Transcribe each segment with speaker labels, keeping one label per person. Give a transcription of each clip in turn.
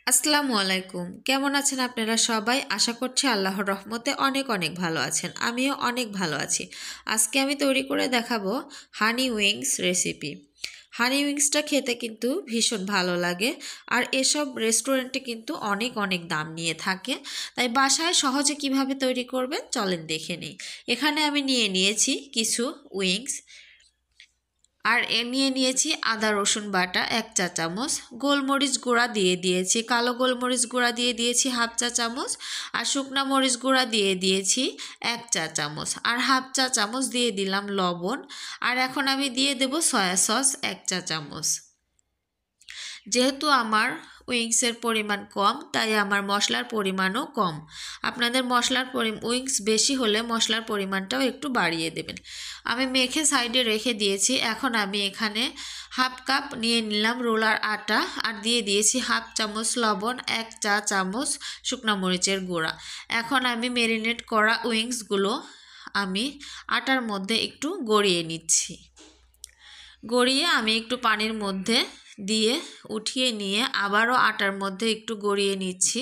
Speaker 1: আসসালামু আলাইকুম। কেমন আছেন আপনারা সবাই? আশা করছি আল্লাহর রহমতে অনেক অনেক ভালো আছেন। আমিও অনেক ভালো আছি। আজকে আমি তৈরি করে দেখাবো হানি উইংস রেসিপি। হানি উইংসটা খেতে কিন্তু ভীষণ ভালো লাগে, আর এসব রেস্টুরেন্টে কিন্তু অনেক অনেক দাম নিয়ে থাকে। তাই বাসায় সহজে কিভাবে তৈরি করবেন চলেন দেখে নিই। এখানে আমি নিয়েছি কিছু উইংস, আর নিয়ে নিয়েছি আদা রসুন বাটা 1 চা চামচ, গোলমরিচ গুঁড়া দিয়ে দিয়েছি, কালো গোলমরিচ গুঁড়া দিয়ে দিয়েছি 1/2 চা চামচ, আর শুকনা মরিচ গুঁড়া দিয়ে দিয়েছি 1 চা চামচ, আর 1/2 চা চামচ দিয়ে দিলাম লবণ। আর এখন আমি দিয়ে দেব সয়া সস 1 চা চামচ। যেহেতু আমার উইংসের পরিমাণ কম, তাই আমার মশলার পরিমাণও কম। আপনাদের উইংস বেশি হলে মশলার পরিমাণটাও একটু বাড়িয়ে দেবেন। আমি মেখে সাইডে রেখে দিয়েছি। এখন আমি এখানে 1/2 কাপ নিয়ে নিলাম রোলার আটা, আর দিয়ে দিয়েছি 1/2 চামচ লবণ, 1 চা চামচ শুকনো মরিচের গুঁড়া। এখন আমি ম্যারিনেট করা উইংসগুলো আমি আটার মধ্যে একটু গড়িয়ে নিচ্ছি। গড়িয়ে আমি একটু পানির মধ্যে দিয়ে উঠিয়ে নিয়ে আবারও আটার মধ্যে একটু গড়িয়ে নিচ্ছি।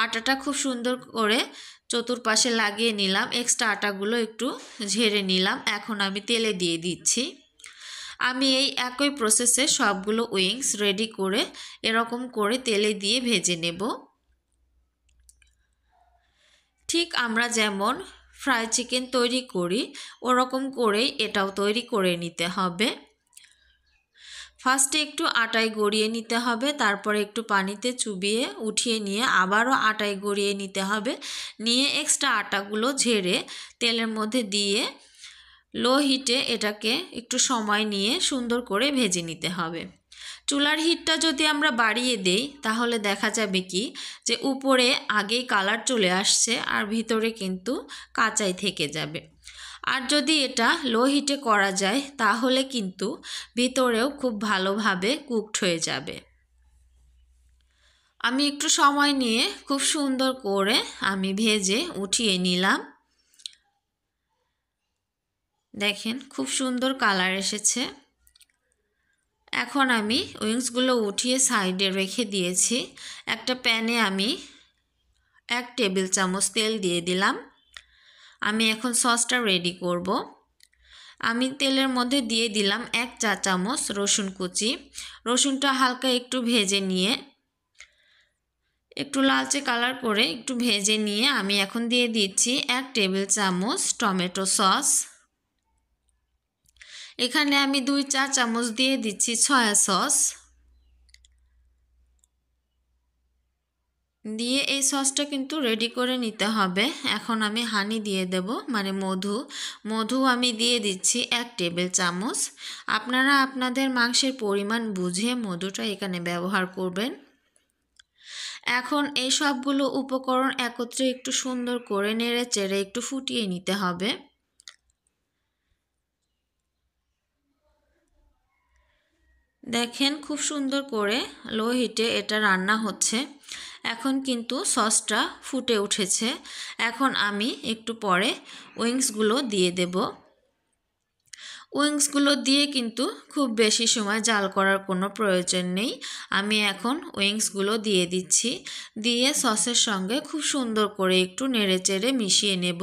Speaker 1: আটাটা খুব সুন্দর করে চতুর্পাশে লাগিয়ে নিলাম। এক্সট্রা আটাগুলো একটু ঝেড়ে নিলাম। এখন আমি তেলে দিয়ে দিচ্ছি। আমি এই একই প্রসেসে সবগুলো উইংস রেডি করে এরকম করে তেলে দিয়ে ভেজে নেব। ঠিক আমরা যেমন ফ্রাই চিকেন তৈরি করি ওরকম করেই এটাও তৈরি করে নিতে হবে। ফার্স্টে একটু আটায় গড়িয়ে নিতে হবে, তারপরে একটু পানিতে চুবিয়ে উঠিয়ে নিয়ে আবারও আটায় গড়িয়ে নিতে হবে। নিয়ে এক্সট্রা আটাগুলো ঝেড়ে তেলের মধ্যে দিয়ে লো হিটে এটাকে একটু সময় নিয়ে সুন্দর করে ভেজে নিতে হবে। চুলার হিটটা যদি আমরা বাড়িয়ে দেই তাহলে দেখা যাবে কি যে উপরে আগেই কালার চলে আসছে আর ভিতরে কিন্তু কাঁচাই থেকে যাবে। আর যদি এটা লো হিটে করা যায় তাহলে কিন্তু ভিতরেও খুব ভালোভাবে কুকড হয়ে যাবে। আমি একটু সময় নিয়ে খুব সুন্দর করে আমি ভেজে উঠিয়ে নিলাম। দেখেন খুব সুন্দর কালার এসেছে। এখন আমি উইংসগুলো উঠিয়ে সাইডে রেখে দিয়েছি। একটা প্যানে আমি 1 টেবিল চামচ তেল দিয়ে দিলাম। আমি এখন সসটা রেডি করব। আমি তেলের মধ্যে দিয়ে দিলাম 1 চা-চামচ রসুন কুচি। রসুনটা হালকা একটু ভেজে নিয়ে একটু লালচে কালার করে একটু ভেজে নিয়ে আমি এখন দিয়ে দিচ্ছি 1 টেবিল চামচ টমেটো সস। এখানে আমি 2 চা-চামচ দিয়ে দিচ্ছি সয়া সস। দিয়ে এই সসটা কিন্তু রেডি করে নিতে হবে। এখন আমি হানি দিয়ে দেব, মানে মধু আমি দিয়ে দিচ্ছি 1 টেবিল চামচ। আপনারা আপনাদের মাংসের পরিমাণ বুঝে মধুটা এখানে ব্যবহার করবেন। এখন এই সবগুলো উপকরণ একত্রে একটু সুন্দর করে নেড়ে চেড়ে একটু ফুটিয়ে নিতে হবে। দেখেন খুব সুন্দর করে লো হিটে এটা রান্না হচ্ছে। এখন কিন্তু সসটা ফুটে উঠেছে। এখন আমি একটু পরে উইংসগুলো দিয়ে দেব। উইংসগুলো দিয়ে কিন্তু খুব বেশি সময় জাল করার কোনো প্রয়োজন নেই। আমি এখন উইংসগুলো দিয়ে দিচ্ছি। দিয়ে সসের সঙ্গে খুব সুন্দর করে একটু নেড়েচেড়ে মিশিয়ে নেব।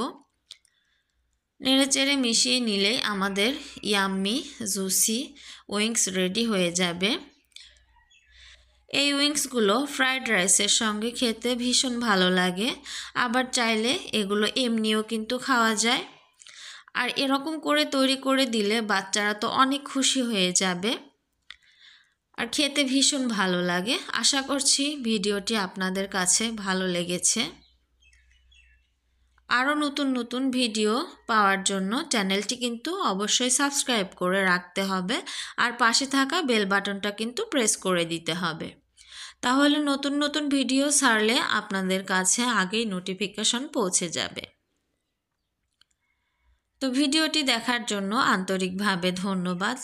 Speaker 1: নেড়েচেড়ে মিশিয়ে নিলেই আমাদের ইয়াম্মি জুসি উইংস রেডি হয়ে যাবে। এই উইংসগুলো ফ্রাইড রাইসের সঙ্গে খেতে ভীষণ ভালো লাগে। আবার চাইলে এগুলো এমনিও কিন্তু খাওয়া যায়। আর এরকম করে তৈরি করে দিলে বাচ্চারা তো অনেক খুশি হয়ে যাবে আর খেতে ভীষণ ভালো লাগে। আশা করছি ভিডিওটি আপনাদের কাছে ভালো লেগেছে। আরও নতুন নতুন ভিডিও পাওয়ার জন্য চ্যানেলটি কিন্তু অবশ্যই সাবস্ক্রাইব করে রাখতে হবে, আর পাশে থাকা বেল বাটনটা কিন্তু প্রেস করে দিতে হবে। তাহলে নতুন নতুন ভিডিও ছাড়লে আপনাদের কাছে আগেই নোটিফিকেশন পৌঁছে যাবে। তো ভিডিওটি দেখার জন্য আন্তরিকভাবে ধন্যবাদ।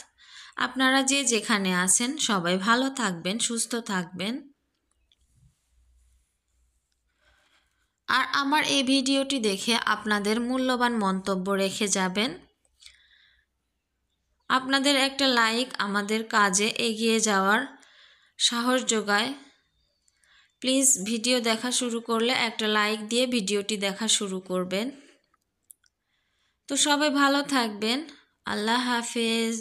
Speaker 1: আপনারা যে যেখানে আছেন সবাই ভালো থাকবেন, সুস্থ থাকবেন। আর আমার এই ভিডিওটি দেখে আপনাদের মূল্যবান মন্তব্য রেখে যাবেন। আপনাদের একটা লাইক আমাদের কাজে এগিয়ে যাওয়ার সাহস যোগায়। প্লিজ ভিডিও দেখা শুরু করলে একটা লাইক দিয়ে ভিডিওটি দেখা শুরু করবেন। তো সবাই ভালো থাকবেন। আল্লাহ হাফেজ।